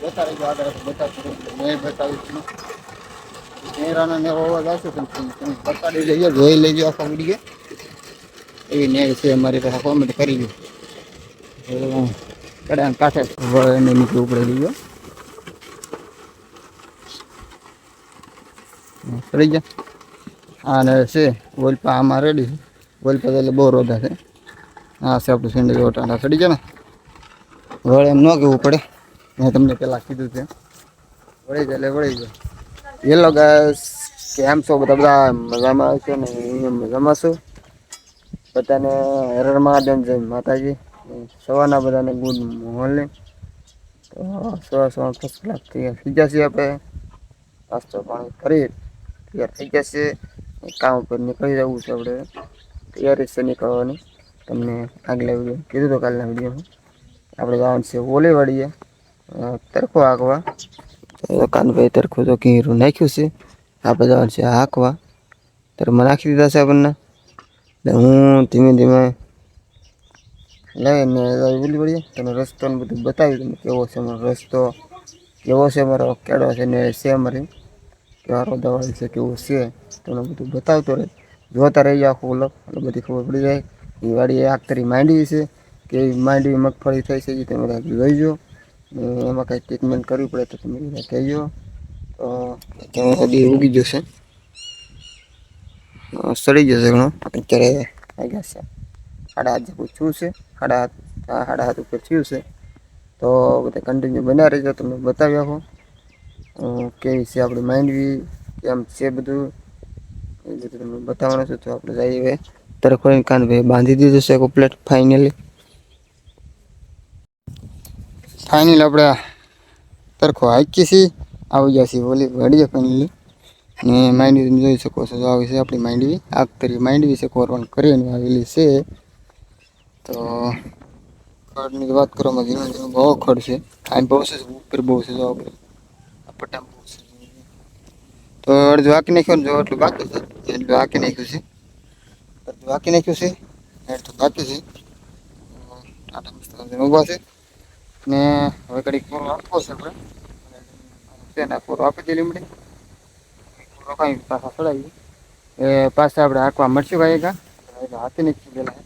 જતા રહેજો આગળ બતાવશું મેં બતાવીશું નેરાનો ને અવાજ આવશે તમે બતાડી લઈએ જોઈ લેજો આખા વિડીયો એવી નેર છે અમારી પાસે કોમેન્ટ કરી દો કડા કાંઠે એને નીચે ઉપડે લીધો ચડી ગયા અને છે વોલપા આમાં રેડી વોલપા એટલે બહુ રોધા છે હા છે આપણું સિંડી ઓટાણા ચડી ગયા ને વળે એમ ન કહેવું પડે મેં તમને પહેલાં કીધું છે વળી જાય એટલે વળી જાય હેલો ગાઈસ કેમ છો બધા મજામાં છો ને મજામાં છું બધાને હર મહાદેવ જય માતાજી સવારના બધાને ગુડ મોર્નિંગ તો સવાર ફર્સ્ટ ક્લાસ થઈ ગયા છીએ આપણે નાસ્તો પાણી કરી તૈયાર થઈ ગયા છે કામ ઉપર નીકળી જવું છે આપણે તૈયારી છે નીકળવાની તમને આગલા વિડીયો કીધું તો કાલના વિડીયોમાં આપણે જવાનું છે ઓલીવાડીએ તરખો હાંકવા કાનભાઈ તરખું તો ઘીરું નાખ્યું છે આપણે જવાનું છે હાંકવા તરફમાં નાખી દીધા છે આપણને એટલે હું ધીમે ધીમે લઈને ઓલીવાડીએ તમે રસ્તો ને બધું બતાવી તમે કેવો છે અમારો રસ્તો કેવો છે અમારો કેળો છે ને છે અમારી કેવા દવા છે કેવું છે તમને બધું બતાવતો રહે જોતા રહી જાય આખું વ્લોગ એટલે બધી ખબર પડી જાય એ વાડી આખતરી માંડવી છે કે માંડવી મગફળી થઈ છે એ તમે બધા જોઈજો એમાં કંઈ ટ્રીટમેન્ટ કરવી પડે તો તમે બધા કહેજો તો ત્યાં સુધી ઉગી જશે સડી જશે ઘણો અત્યારે વાગ્યા છે 8:30 જેવું થયું છે 8:30 ઉપર થયું છે તો બધા કન્ટિન્યુ બન્યા રહીજો તમને બતાવી આપો કેવી છે આપણી માંડવી કેમ છે બધું એ બધું તમને બતાવવાનું છે તો આપણે જઈએ હવે તરફોઈને કાન ભાઈ બાંધી દીધું છે કમ્પ્લીટ ફાઇનલી આપણે તરખો હાંકી છીએ આવી ગયા છીએ ઓલી વાડીએ ફાઇનલી ને માંડવી તમે જોઈ શકો છો આવી છે આપણી માંડવી આખતરી માંડવી છે કોરવાન કરીને આવેલી છે તો ખડની વાત કરવામાં ધીમે ધીમે બહુ ખડ છે આ બહુ છે ઉપર બહુ છે આપણે પટ્ટા બહુ છે તો અડધું હાંકી નાખ્યું ને જો એટલું બાકી છે એટલું હાંકી નાખ્યું છે અડધું હાંકી નાખ્યું છે એટલું બાકી છે ટાટા મસ્ત ઊભા છે ને હવે કડીક પૂરો આપવો છે આપણે તેના પૂરો આપી દે લીમડી પૂરો કાંઈ પાછા ચડાવી એ પાછા આપણે હાંકવા મળશું ભાઈ હાથી નાખી ગયેલા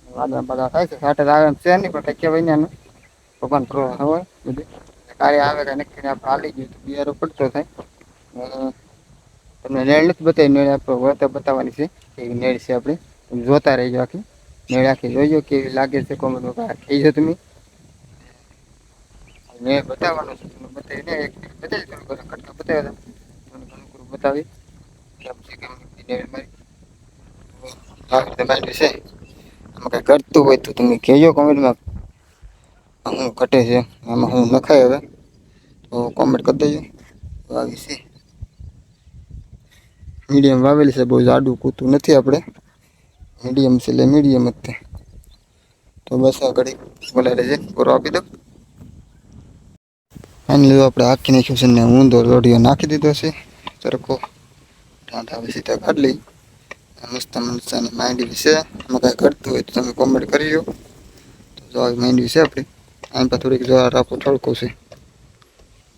વાદળા બધા થાય છે સાટે આવે એમ છે નહીં પણ કંઈ કહેવાય ને ભગવાન પ્રો હોય બધું કાર્ય આવે કાંઈ નક્કી આપણે હાલી ગયું તો બિયારો પડતો થાય તમને નેળ નથી બતાવી નેળ આપણે વળતા બતાવવાની છે એવી નેળ છે આપણે તમે જોતા રહીજો આખી નેળ આખી જોઈજો કેવી લાગે છે કોમેન્ટમાં કહીજો તમે મેં બતાવવાનું છે તમને બતાવીને એક બતાવી થોડું ઘણા કટકા બતાવ્યા હતા મને ઘણું ખરું બતાવી કેમ છે કેમ નેળ મારી આવી રીતે માંડવી છે આમાં કાંઈ ઘટતું હોય તો તમે કહેજો કોમેન્ટમાં હું ઘટે છે આમાં હું નખાય હવે તો કોમેન્ટ કરી દેજો આવી છે મીડિયમ વાવેલી છે બહુ જાડું કૂતું નથી આપણે મીડિયમ છે એટલે મીડિયમ જ તે તો બસ આ ઘડી બોલાડે છે પૂરો આપી દો ફાઇનલી આપણે હાંકી નાખ્યું છે ને ઊંધો લોઢીઓ નાખી દીધો છે તરકો ટાંટા આવે સીધા કાઢી લઈ મસ્ત મસ્તની માંડવી છે એમાં કાંઈ ઘટતું હોય તો તમે કોમેન્ટ કરી લો તો જો આવી માંડવી છે આપણી આમ પર થોડીક જો રાખો ઠળકો છે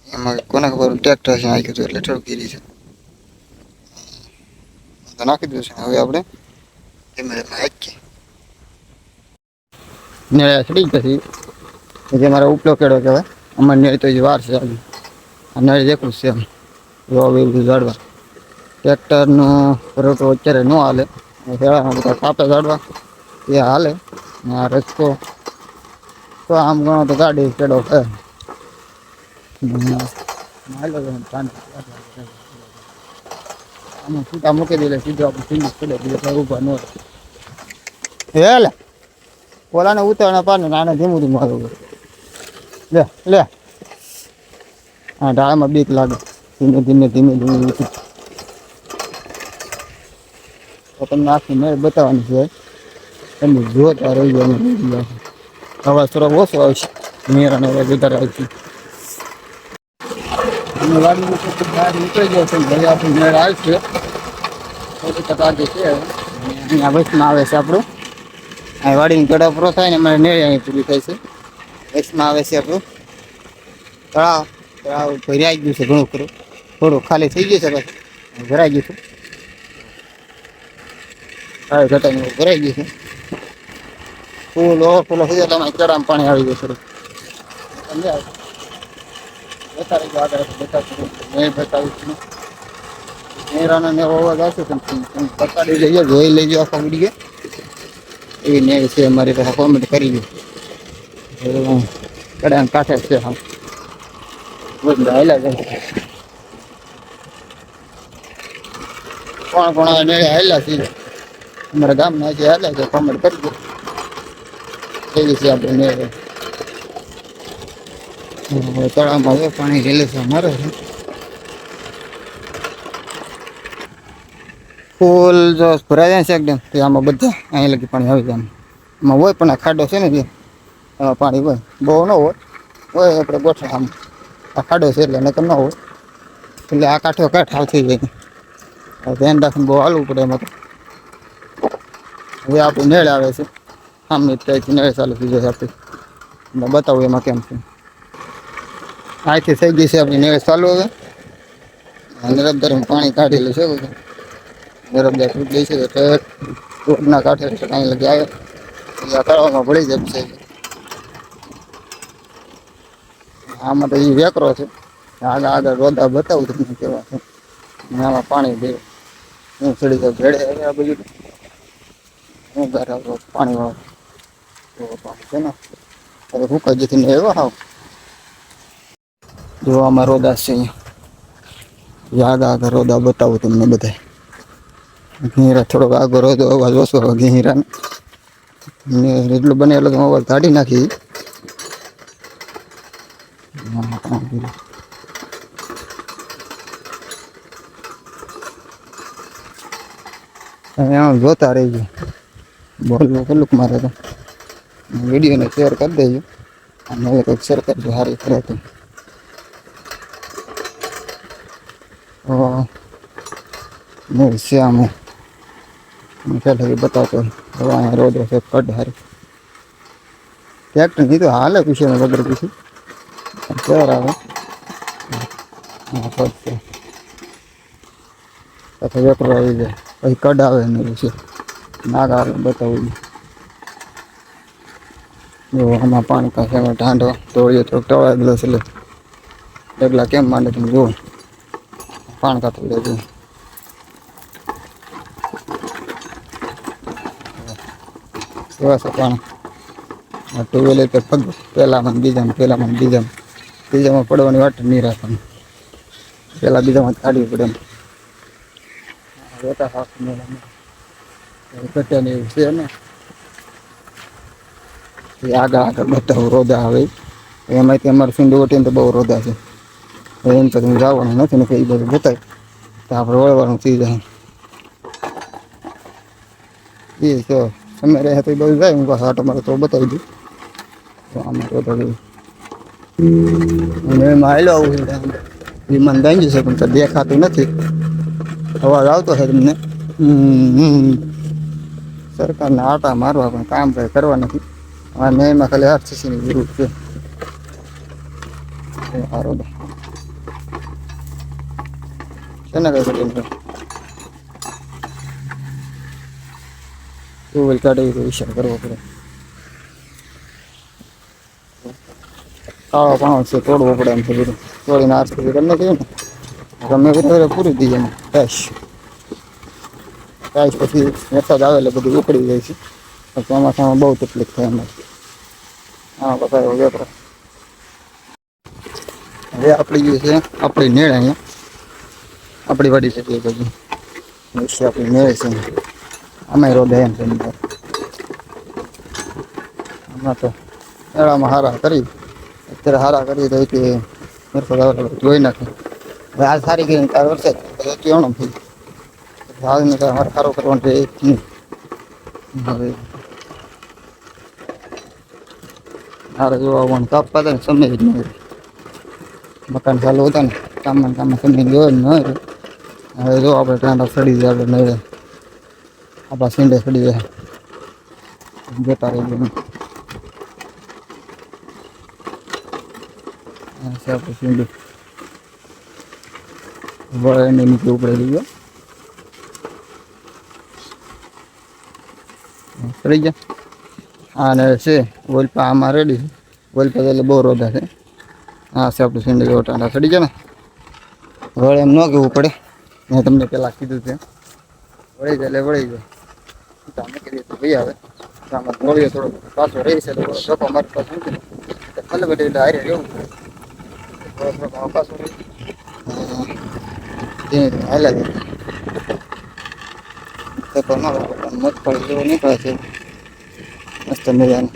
એમાં કોના ખબર ટ્રેક્ટર છે નાખ્યું હતું એટલે ઠળકી છે તો નાખી દીધું છે હવે આપણે ધીમે ધીમે હાંકીએ નેળા ચડી પછી જે મારો ઉપલો કેળો કહેવાય અમારે નેળ તો વાર છે આવી આ નળ એકલું છે એમ જોવા એવું ઝાડવા ટ્રેક્ટરનો પરોટો અત્યારે ન હાલે શેળામાં બધા કાપે ઝાડવા એ હાલે આ રસ્તો તો આમ ગણો તો ગાડી કેળો છે આમાં સીધા મૂકી દે સીધું આપણે સીધું પડે બીજા કઈ ઊભા ન હે લે ઓલાને ઉતાવળના પાને આને ધીમું ધીમું મારું લે લે હા ડાળામાં બીક લાગે ધીમે ધીમે ધીમે ધીમે તો તમને આખી મેળ બતાવવાની છે તમે જોતા રહી જાય અવાજ થોડો ઓછો આવશે મેળાનો અવાજ વધારે આવશે બહાર નીકળી ગયો છે ભાઈ આપણું મેળ આવશે ટકાથી છે અહીંયા વચમાં આવે છે આપણું અહીં વાડીની ગળા પૂરો થાય ને અમારે નેળી અહીં પૂરી થાય છે વચમાં આવે છે આપણું તળાવ તળાવ ભરાઈ ગયું છે ઘણું ખરું, થોડું ખાલી થઈ ગયું છે ભાઈ, ભરાઈ ગયું છે. હા ઘટાને ભરાઈ ગયું છે. ફૂલ ઓવરફ્લો થઈ જાય તમારે ચડામાં પાણી આવી ગયું છે. બતાવી ગયો આગળ બતાવું મેં બતાવ્યું છું. મેરાનો ને એવો અવાજ આવશે તમે પકડી લઈ જાઓ, જોઈ લેજો આખો વિડીયો. એવી નેર છે અમારી પાસે, કોમેન્ટ કરી દો. કડાને કાંઠે છે હા બધા હાલ્યા જાય. કોણ ને હાલ્યા છે અમારા ગામના જે હાલ્યા છે કોમેન્ટ કરી દો. એવી છે આપણે નેર. તળાવમાં હવે પાણી રેલે છે અમારે. ફૂલ જો ભરાઈ જાય છે એકદમ તે આમાં બધા અહીં લગી પાણી આવી જાય. આમાં હોય પણ આ ખાડો છે ને ત્યાં પાણી હોય, બહુ ન હોય આપણે ગોઠવા આમ આ ખાડો છે એટલે નકર ન હોય, એટલે આ કાંઠો કાંઠ થઈ જાય. ધ્યાન રાખીને બહુ હાલવું પડે એમાં તો. હવે આપણું નેળ આવે છે આમની ત્યાંથી નેળ ચાલુ થઈ જાય આપણે બતાવું એમાં કેમ છે. અહીંથી થઈ ગઈ છે આપણી નેળ ચાલુ. હવે નર્મદાર પાણી કાઢેલું છે બધું, નર્મદા તૂટી ગઈ છે રોડના કાંઠે કાંઈ લગી આવે એટલે તળાવમાં ભળી જાય છે. આમાં તો એ વેકરો છે, આગળ આગળ રોદા બતાવું તમને કેવા છે. આમાં પાણી દે હું ચડી જાઉં ભેડે આ બધું હું ઘર પાણી વાળું પાણી છે ને હવે હુકાઈ જતી ને એવો હાવ. જો આમાં રોદા છે અહીંયા, યાદ આગળ રોદા બતાવું તમને બધા. ઘેરા થોડોક આગળ રોદો અવાજ ઓછો આવે ઘેરા ને એટલું બને એટલો અવાજ કાઢી નાખી. આમ જોતા રહીજો, બોલવું કેટલુંક મારે તો વિડીયોને શેર કરી દેજો અને હવે કંઈક શેર કરજો સારી કરે તો. શ્યામ પહેલાં બતાવતો હવે અહીંયા રોડ છે કડ હારી ટ્રેક્ટર નહીં તો હાલે પૂછે ને વગર પૂછ્યું ક્યારે આવે હા કડ છે પછી વેકરો આવી જાય પછી કડ આવે ને એવું છે નાગ આવે બતાવું. જો આમાં પાણી પાસે અમે ઢાંઢો તોડીએ તો ટવાઈ ગયો છે એટલે ડગલા કેમ માંડે તમે જુઓ પાણી કાઢી લેજો. કેવા છે પાણી ટુ વ્હીલર તો પગ પહેલામાં બીજામાં પડવાની વાટ નહીં રાખવાની, પહેલાં બીજામાં કાઢવી પડે એમ રોતા હાથ ઘટે ને એવું છે ને. આગળ બતાવું રોદા આવે એમાંથી અમારે ફીંડ ઓટીને તો બહુ રોદા છે એમ તો તમે જવાનું નથી ને એ બધું બતાય તો આપણે વળવાનું થઈ જાય. એ તો સમય રહે તો એ બધું જાય હું પાછા આટો મારે તો બતાવી દઉં. તો આમાં રોદા જેવું અને એમાં હાલો આવું વિમાન દાંગ્યું છે પણ તો દેખાતું નથી, અવાજ આવતો છે તમને. સરકારને આટા મારવા પણ કામ કંઈ કરવા નથી. હા મેં એમાં ખાલી આરસીસીની જરૂર છે. સારું છે ને કઈ કરી ટુવેલ કાઢવી તો વિચાર કરવો પડે. કાળો પાણો છે તોડવો પડે એમ છે બધું તોડીને આરસીસી કરી નાખીએ ને ગમે પૂરી દઈએ એમ ટાઈસ પછી વરસાદ આવે એટલે બધું ઉકળી જાય છે. ચોમાસામાં બહુ તકલીફ થાય એમ. હા બતાવ્યો વેપરો હવે આપણી જે છે આપણી નેળ અહીંયા આપણી વાડી છે તે બધું આપણી નેળ છે અમે રોદે એમ છે આમાં તો મેળામાં હારા કરી અત્યારે હારા કરી તો કે વરસાદ આવે જોઈ નાખે. હવે હાલ સારી ગઈ તાર વરસાદ કેવણો થઈ હાલને કાંઈ અમારે સારો કરવાનો છે નહીં. હવે હારે જોવા આવવાનું કાપવા હતા ને સમય જ નહીં, મકાન ચાલુ હતા ને કામમાં સમય ગયો જ ન હવે જો આપણે ટાંડા સડી જાય આપણે નડે આપણા સીંડે સડી જાય જતા રહી ગયું છે આપણું સીંડું વળને નીચે ઉપડેલી ગયો ચડી ગયા અને છે વોલપા આમાં રેડી વોલપા એટલે બહુ રોધા છે હા છે આપણું સીંડું ઓટાંડા ચડી ગયા ને વળે એમ ન કહેવું પડે મેં તમને પહેલાં કીધું છે વળી જાય એટલે વળી જાય મૂકી દઈએ તો ભાઈ આવે આમાં ધોળીએ થોડો પાછો રહી છે તો ધોકો મારી પાસે મૂકી દે ભલે બધે એટલે હારે રહેવું પડે પાછું રહી હાલે ધોકો ન મગફળી જેવો નીકળે છે મસ્ત મજાનું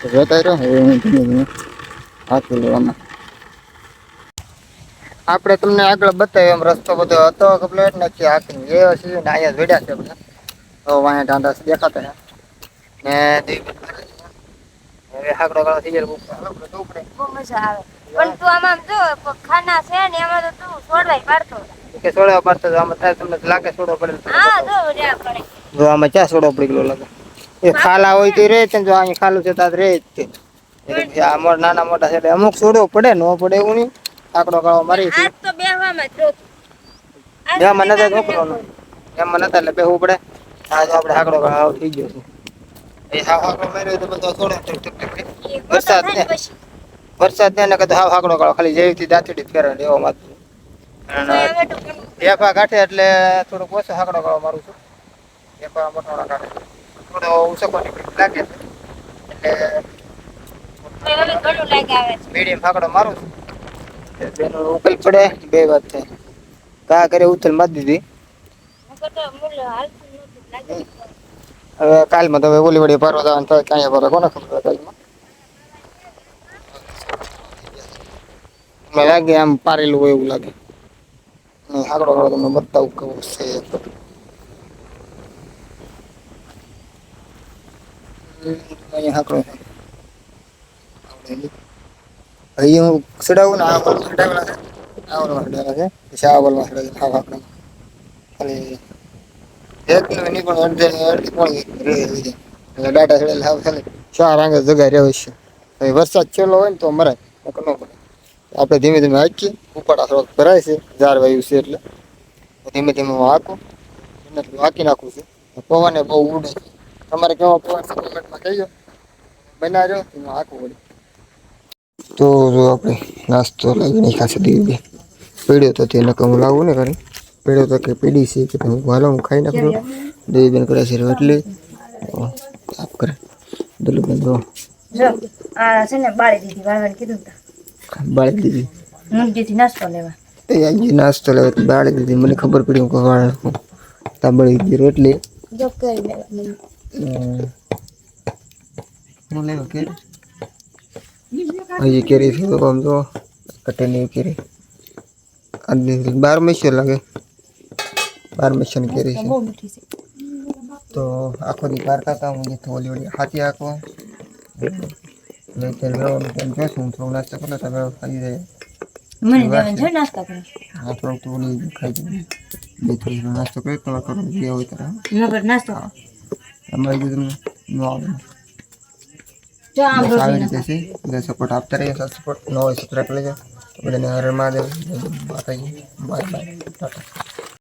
જોતા રહ્યો હવે હું ધીમે ધીમે હાથી લેવામાં આપણે તમને આગળ બતાવ્યો એમ રસ્તો બધો હતો કમ્પ્લેટ નથી હાથી એ હશે ને અહીંયા જોડ્યા છે બધા તો વાંહે ઢાંડા દેખાતા ને હવે હાકડો ગાળો થઈ જાય બહુ મજા આવે પણ તું આમાં જો ખાના છે ને એમાં તો તું છોડવાય પાડતો કે સોડવા પડતો આમાં થાય તમને લાગે સોડો પડે હા જો રહ્યા પડે જો આમાં ક્યાં સોડો પડી ગયો લાગે એ ખાલા હોય તો રે છે જો અહીંયા ખાલું છે તો રે જ છે આ નાના મોટા છે અમુક સોડો પડે ન પડે એવું નહીં આકડો ગાળો મારી છે આજ તો બેહવામાં જ જોતું એમાં નતા છોકરોનું એમાં નતા એટલે બેહવું પડે આ જો આપણે આકડો ગાળો થઈ ગયો છે એ હા આકડો માર્યો તો બધો સોડો વરસાદ ને વરસાદ ને કદા હાવ આકડો ગાળો ખાલી જેવી દાંતડી ફેરવે એવો માત એફા કાઢે એટલે થોડોક ઓછો આકડો ગાળો મારું છું એફા મોટોડા કાઢે થોડો ઉસકો લાગે એટલે ઘણું લાગે આવે છે મીડિયમ આકડો મારું છું બેનો ઉકેલ પડે બે વાત છે કા કરે ઉથલ મારી દીધી હવે કાલમાં તો હવે ઓલી વડી ભરવા જવાનું થાય ક્યાં ભરે કોને ખબર કાલમાં મને લાગે આમ પારેલું હોય એવું લાગે આગળ આગળ તમને બતાવું કેવું છે અહીંયા હાકડો છે અહીં હું સડાવું ને આ વલ સડાવેલા છે આ વલ સડાવેલા છે પછી આ વલ સડાવેલા હા હાકડો ખાલી એક નહીં પણ અડધી પોણી રહી એટલે ડાટા સડેલા હાવ ખાલી ચાર આંગે જગ્યા રહે છે હવે વરસાદ છેલ્લો હોય ને તો મરાય ન પડે આપણે ધીમે ધીમે હાંકીએ ઉપાડા થોડોક ભરાય છે ઝાર વાયુ છે એટલે ધીમે ધીમે હું હાંકું હાંકી નાખું છું પવને બહુ ઉડે છે તમારે કેવો પવન છે કોમેન્ટમાં કહીજો બના રહ્યો હું હાંકું વળી તો જો આપણે નાસ્તો લાવી નહીં ખાશે દીવી પીડ્યો તો તેને હું લાવું ને કરી પીડ્યો તો કે પીડી છે કે હું હાલો હું ખાઈ નાખું દેવી બેન કરે છે એટલે આપ કરે દલુબેન જો આ છે ને બાળી દીધી વાળવાને કીધું બાળી દીધી હું જેથી નાસ્તો લેવા એ આજે નાસ્તો લેવા બાળી દીધી મને ખબર પડી હું વાળ તાબળી દીધી રોટલી જો કરી લેવા હું લેવા કે હજી કેરી છે આમ તો કટેની કેરી આજે 12 મહિના લાગે 12 મહિનાની કેરી છે બહુ મીઠી છે તો આખો દી કાર કરતા હું થોડી ઓલી હાથી આખો એટલે મેળવવાનું તેમ જોશું થોડું નાસ્તો કરો તો મેળવ ખાઈ જાય મને દેવાનું છે નાસ્તા કરે હા થોડુંક તો ઓલી ખાઈ જાય બે થોડી નાસ્તો કરી તમારે કરો જે હોય ત્યારે નગર નાસ્તો અમારે કીધું ન આવે જો આમ બસ આવી રોટી રીતે છે બધા સપોર્ટ આપતા રહીએ સપોર્ટ ન હોય સબસ્ક્રાઈબ કરી લેજો બધાને હર મહાદેવ માતાજી બાય બાય ટાટા